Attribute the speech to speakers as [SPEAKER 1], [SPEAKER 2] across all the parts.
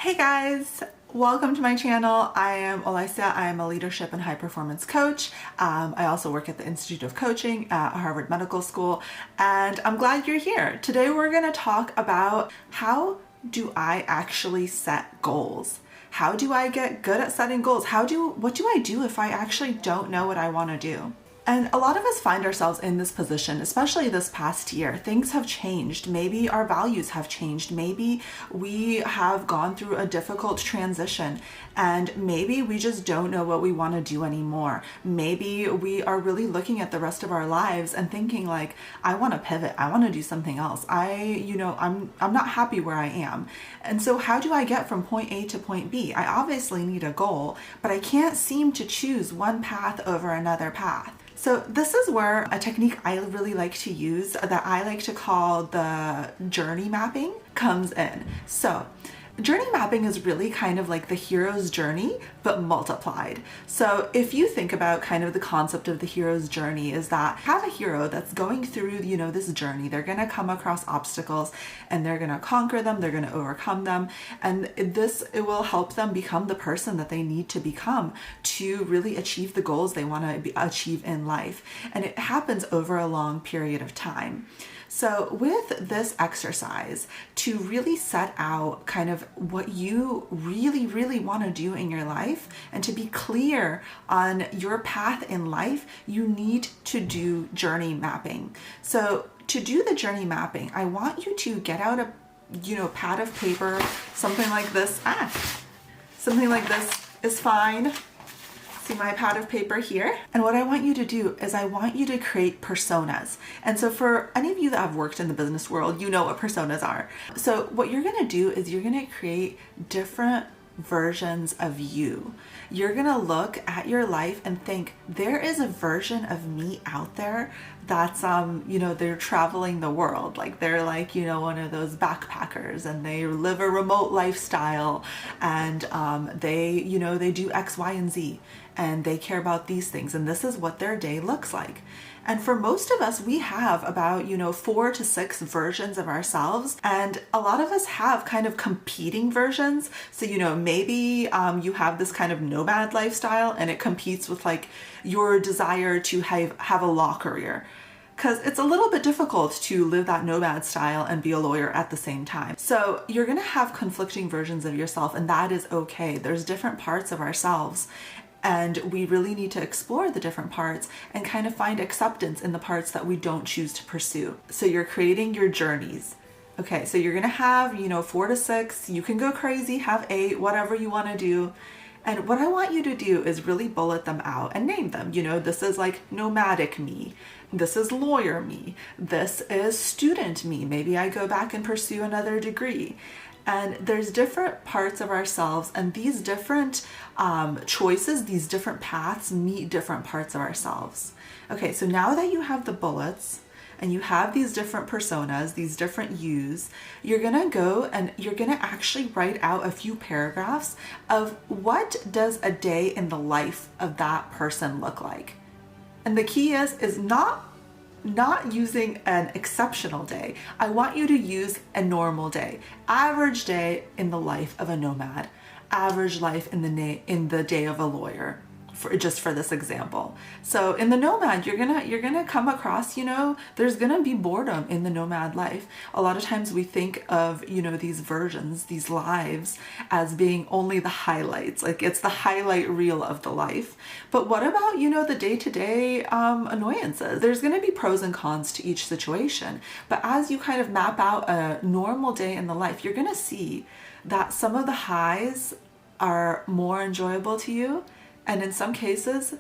[SPEAKER 1] Hey guys, welcome to my channel. I am Olaisia. I am a leadership and high performance coach. I also work at the Institute of Coaching at Harvard Medical School, and I'm glad you're here. Today we're going to talk about how do I actually set goals? How do I get good at setting goals? What do I do if I actually don't know what I want to do? And a lot of us find ourselves in this position, especially this past year. Things have changed. Maybe our values have changed. Maybe we have gone through a difficult transition and maybe we just don't know what we want to do anymore. Maybe we are really looking at the rest of our lives and thinking like, I want to pivot. I want to do something else. I'm not happy where I am. And so how do I get from point A to point B? I obviously need a goal, but I can't seem to choose one path over another path. So this is where a technique I really like to use that I like to call the journey mapping comes in. So journey mapping is really kind of like the hero's journey, but multiplied. So if you think about kind of the concept of the hero's journey is that have a hero that's going through, this journey. They're going to come across obstacles and they're going to conquer them. They're going to overcome them. And it will help them become the person that they need to become to really achieve the goals they want to achieve in life. And it happens over a long period of time. So with this exercise, to really set out kind of what you really, really want to do in your life and to be clear on your path in life, you need to do journey mapping. So to do the journey mapping, I want you to get out a, pad of paper, something like this. Something like this is fine. See my pad of paper here? And what I want you to do is I want you to create personas. And so for any of you that have worked in the business world, you know what personas are. So what you're gonna do is you're gonna create different versions of you. You're gonna look at your life and think, there is a version of me out there that's, they're traveling the world. Like they're like, one of those backpackers and they live a remote lifestyle and they do X, Y, and Z and they care about these things. And this is what their day looks like. And for most of us, we have about, 4 to 6 versions of ourselves. And a lot of us have kind of competing versions. So, maybe you have this kind of nomad lifestyle and it competes with like your desire to have a law career. Because it's a little bit difficult to live that nomad style and be a lawyer at the same time. So you're going to have conflicting versions of yourself, and that is okay. There's different parts of ourselves. And we really need to explore the different parts and kind of find acceptance in the parts that we don't choose to pursue. So you're creating your journeys. Okay, so you're gonna have, 4 to 6, you can go crazy, have 8, whatever you wanna do. And what I want you to do is really bullet them out and name them. This is like nomadic me. This is lawyer me. This is student me. Maybe I go back and pursue another degree. And there's different parts of ourselves, and these different choices, these different paths meet different parts of ourselves. Okay, so now that you have the bullets and you have these different personas, these different yous, you're gonna go and you're gonna actually write out a few paragraphs of what does a day in the life of that person look like. And the key is not using an exceptional day. I want you to use a normal day. Average day in the life of a nomad. Average life in the day of a lawyer. For this example. So in the nomad, you're gonna come across, there's gonna be boredom in the nomad life. A lot of times we think of, these versions, these lives as being only the highlights, like it's the highlight reel of the life. But what about, the day-to-day annoyances? There's gonna be pros and cons to each situation. But as you kind of map out a normal day in the life, you're gonna see that some of the highs are more enjoyable to you, and in some cases,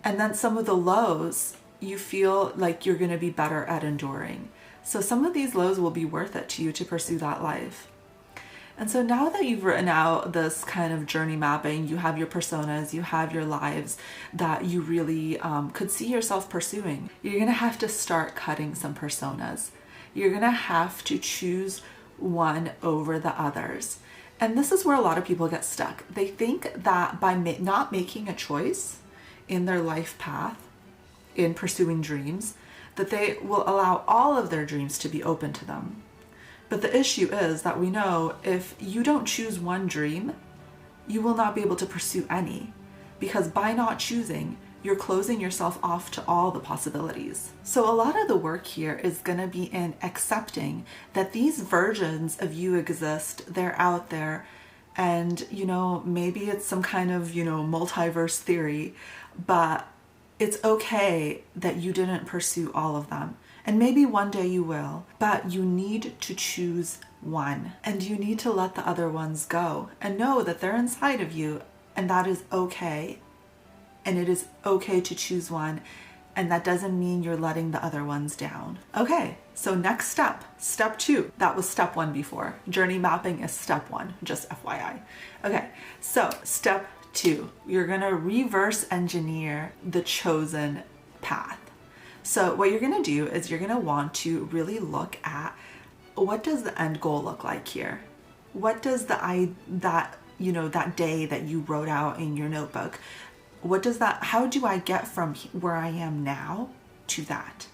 [SPEAKER 1] and then some of the lows, you feel like you're going to be better at enduring. So some of these lows will be worth it to you to pursue that life. And so now that you've written out this kind of journey mapping, you have your personas, you have your lives that you really could see yourself pursuing, you're going to have to start cutting some personas. You're going to have to choose one over the others. And this is where a lot of people get stuck. They think that by not making a choice in their life path, in pursuing dreams, that they will allow all of their dreams to be open to them. But the issue is that we know if you don't choose one dream, you will not be able to pursue any, because by not choosing, you're closing yourself off to all the possibilities. So a lot of the work here is going to be in accepting that these versions of you exist, they're out there, and maybe it's some kind of multiverse theory, but it's okay that you didn't pursue all of them. And maybe one day you will, but you need to choose one, and you need to let the other ones go and know that they're inside of you, and that is okay. And it is okay to choose one, and that doesn't mean you're letting the other ones down. Okay, so next step 2. That was step 1 before. Journey mapping is step 1, just FYI. Okay, so step 2, you're gonna reverse engineer the chosen path. So what you're gonna do is you're gonna want to really look at, what does the end goal look like here? What does that day that you wrote out in your notebook, how do I get from where I am now to that?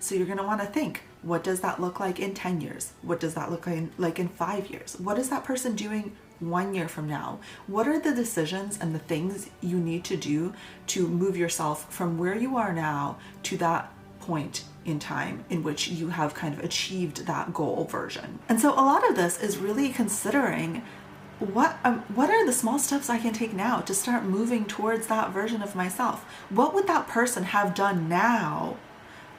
[SPEAKER 1] So you're gonna wanna think, what does that look like in 10 years? What does that look like in 5 years? What is that person doing 1 year from now? What are the decisions and the things you need to do to move yourself from where you are now to that point in time in which you have kind of achieved that goal version? And so a lot of this is really considering what are the small steps I can take now to start moving towards that version of myself? What would that person have done now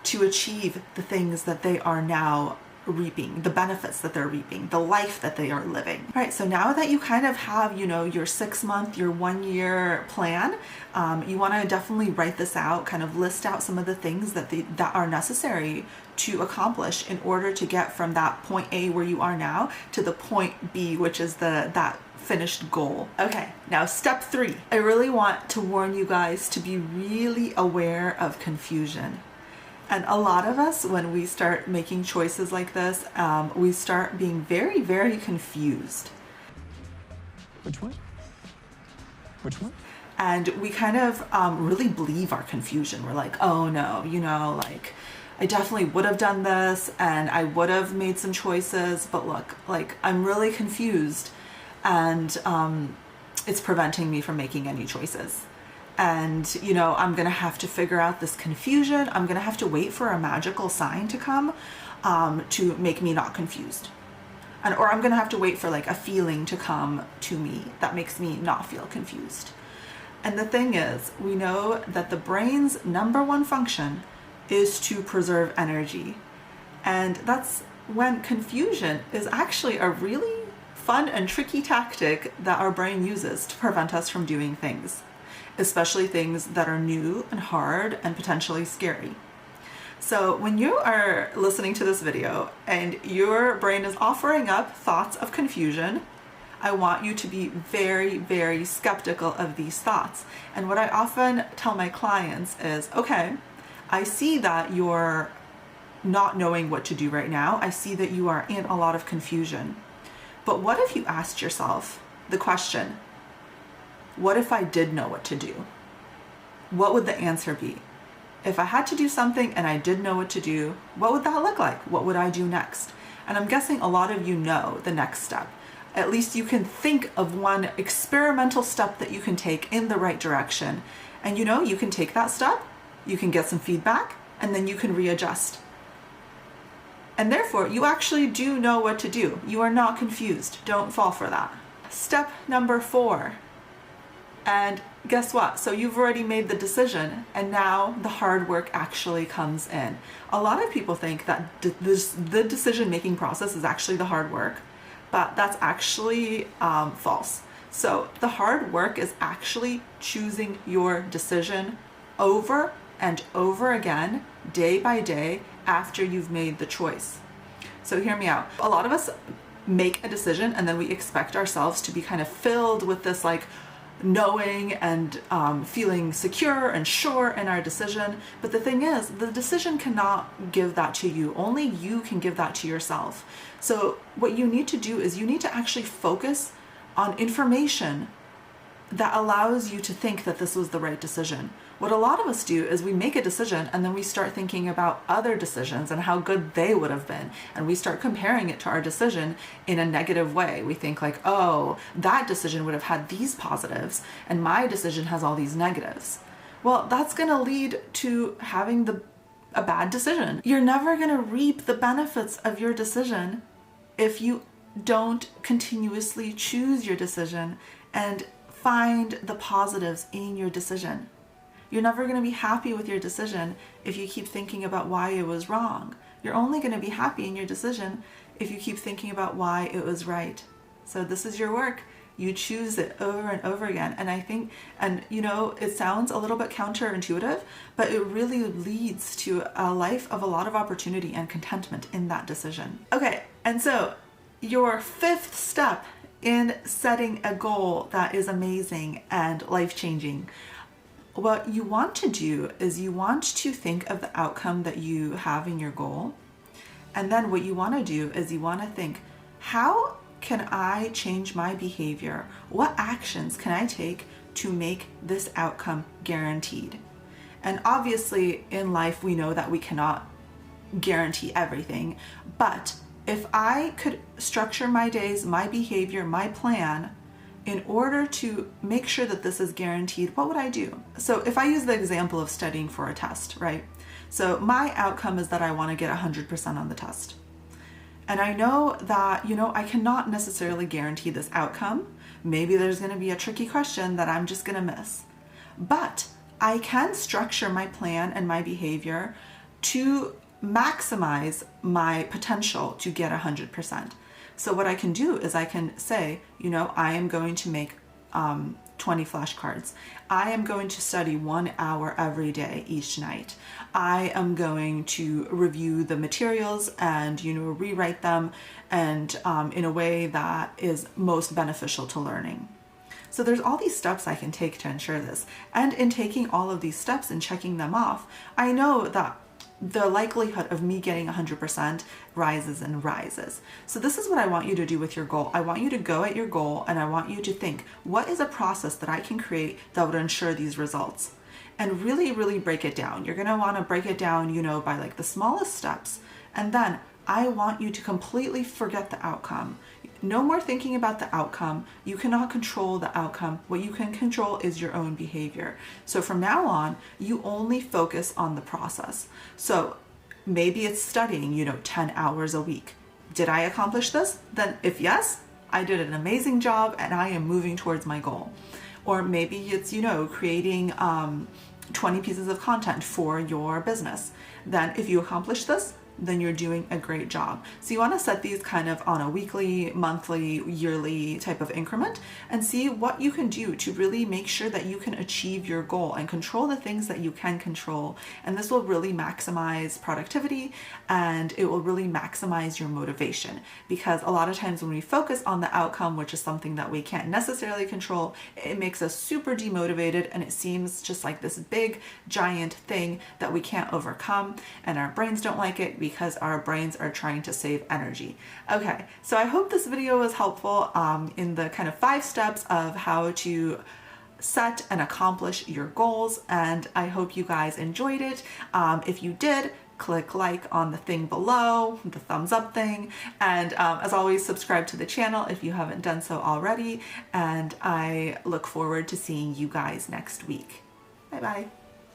[SPEAKER 1] to achieve the things that they are now reaping, the benefits that they're reaping, the life that they are living? All right, so now that you kind of have, your 6-month, your 1-year plan, you want to definitely write this out, kind of list out some of the things that are necessary to accomplish in order to get from that point A where you are now to the point B, which is that finished goal. Okay, now step 3. I really want to warn you guys to be really aware of confusion. And a lot of us, when we start making choices like this, we start being very, very confused.
[SPEAKER 2] Which one? Which one?
[SPEAKER 1] And we kind of really believe our confusion. We're like, oh no, I definitely would have done this and I would have made some choices, but look, I'm really confused, and it's preventing me from making any choices. And, I'm going to have to figure out this confusion. I'm going to have to wait for a magical sign to come to make me not confused. Or I'm going to have to wait for a feeling to come to me that makes me not feel confused. And the thing is, we know that the brain's number one function is to preserve energy. And that's when confusion is actually a really fun and tricky tactic that our brain uses to prevent us from doing things, especially things that are new and hard and potentially scary. So when you are listening to this video and your brain is offering up thoughts of confusion, I want you to be very, very skeptical of these thoughts. And what I often tell my clients is, okay, I see that you're not knowing what to do right now. I see that you are in a lot of confusion. But what if you asked yourself the question, what if I did know what to do? What would the answer be? If I had to do something and I did know what to do, what would that look like? What would I do next? And I'm guessing a lot of you know the next step. At least you can think of one experimental step that you can take in the right direction. And you can take that step, you can get some feedback, and then you can readjust. And therefore, you actually do know what to do. You are not confused. Don't fall for that. Step number 4. And guess what? So you've already made the decision, and now the hard work actually comes in. A lot of people think that the decision-making process is actually the hard work, but that's actually false. So the hard work is actually choosing your decision over and over again, day by day, after you've made the choice. So hear me out. A lot of us make a decision and then we expect ourselves to be kind of filled with this knowing and feeling secure and sure in our decision. But the thing is, the decision cannot give that to you. Only you can give that to yourself. So what you need to do is you need to actually focus on information that allows you to think that this was the right decision. What a lot of us do is we make a decision and then we start thinking about other decisions and how good they would have been. And we start comparing it to our decision in a negative way. We think like, oh, that decision would have had these positives and my decision has all these negatives. Well, that's going to lead to having a bad decision. You're never going to reap the benefits of your decision if you don't continuously choose your decision and find the positives in your decision. You're never going to be happy with your decision if you keep thinking about why it was wrong. You're only going to be happy in your decision if you keep thinking about why it was right. So this is your work. You choose it over and over again. And I think, and you know, it sounds a little bit counterintuitive, but it really leads to a life of a lot of opportunity and contentment in that decision. Okay, and so your fifth step in setting a goal that is amazing and life-changing, what you want to do is you want to think of the outcome that you have in your goal. And then what you want to do is you want to think, how can I change my behavior? What actions can I take to make this outcome guaranteed? And obviously in life, we know that we cannot guarantee everything, but if I could structure my days, my behavior, my plan in order to make sure that this is guaranteed, what would I do? So if I use the example of studying for a test, right? So my outcome is that I want to get 100% on the test. And I know that, you know, I cannot necessarily guarantee this outcome. Maybe there's going to be a tricky question that I'm just going to miss. But I can structure my plan and my behavior to maximize my potential to get 100%. So what I can do is I can say, you know, I am going to make 20 flashcards. I am going to study 1 hour every day each night. I am going to review the materials and, you know, rewrite them and in a way that is most beneficial to learning. So there's all these steps I can take to ensure this. And in taking all of these steps and checking them off, I know that the likelihood of me getting 100% rises and rises. So this is what I want you to do with your goal. I want you to go at your goal and I want you to think, what is a process that I can create that would ensure these results? And really, really break it down. You're going to want to break it down, you know, by like the smallest steps. And then I want you to completely forget the outcome. No more thinking about the outcome. You cannot control the outcome. What you can control is your own behavior. So from now on, you only focus on the process. So maybe it's studying, you know, 10 hours a week. Did I accomplish this? Then if yes, I did an amazing job and I am moving towards my goal. Or maybe it's, you know, creating 20 pieces of content for your business. Then if you accomplish this, then you're doing a great job. So you want to set these kind of on a weekly, monthly, yearly type of increment and see what you can do to really make sure that you can achieve your goal and control the things that you can control. And this will really maximize productivity and it will really maximize your motivation, because a lot of times when we focus on the outcome, which is something that we can't necessarily control, it makes us super demotivated and it seems just like this big giant thing that we can't overcome, and our brains don't like it because our brains are trying to save energy. Okay, so I hope this video was helpful in the kind of 5 steps of how to set and accomplish your goals, and I hope you guys enjoyed it. If you did, click like on the thing below, the thumbs up thing, and as always, subscribe to the channel if you haven't done so already, and I look forward to seeing you guys next week. Bye bye.